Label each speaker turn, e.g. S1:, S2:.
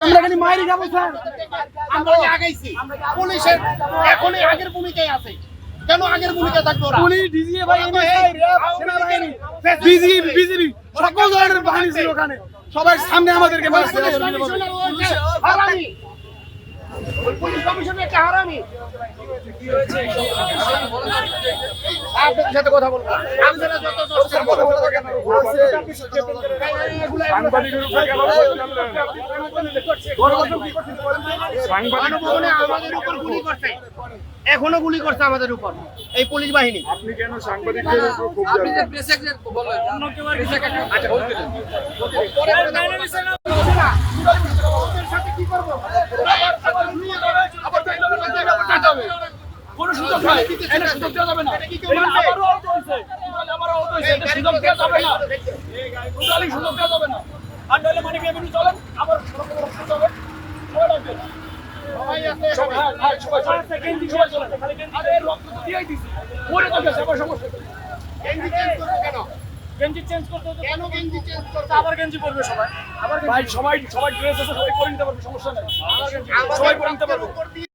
S1: আমরা খালি মাইরি খাবো স্যার।
S2: আমরা আগাইছি পুলিশের এখনই আগের ভূমিকায় আছে। কেন আগের ভূমিকা থাকবে ওরা?
S1: পুলিশ, ডিজিএ ভাই, এনএসআই, র্যাব, সেনাবাহিনী, বিজিবি সকল ধরনের বাহিনী ছিল ওখানে। সবাই সামনে আমাদেরকে মারছে।
S2: হারামি পুলিশ কমিশনার একটা হারামি। আপনাদের সাথে কথা বলবো। আপনারা যত
S3: সাংবাদিকের উপরে কেন
S2: গণভবনে আমাদের উপর গুলি করছে, এখনো গুলি করছে আমাদের উপর এই পুলিশ বাহিনী।
S3: আপনি কেন সাংবাদিকদের উপর খুব
S1: কোনো সুযোগ নাই, এটা সুযোগ দেওয়া যাবে না। আমারও আহত হয়েছে, আমারও আহত হয়েছে, এটা সুযোগ দেওয়া যাবে না। টোটালি সুযোগ দেওয়া যাবে না। আর নইলে মানিক এমনি চলেন, আবার চলেন, সবাই লাগবে। আরে রক্ত তো দিয়েই দিছি, মরে তো গেছে, আবার সমস্যা কি? গেঞ্জি চেঞ্জ করতে হতো,
S2: কেন গেঞ্জি চেঞ্জ করতে?
S1: আবার গেঞ্জি পরবে সবাই। ভাই সবাই ড্রেস আছে, সবাই পরে নিতে পারবে, সমস্যা নেই। সবাই পরে নিতে পারবে।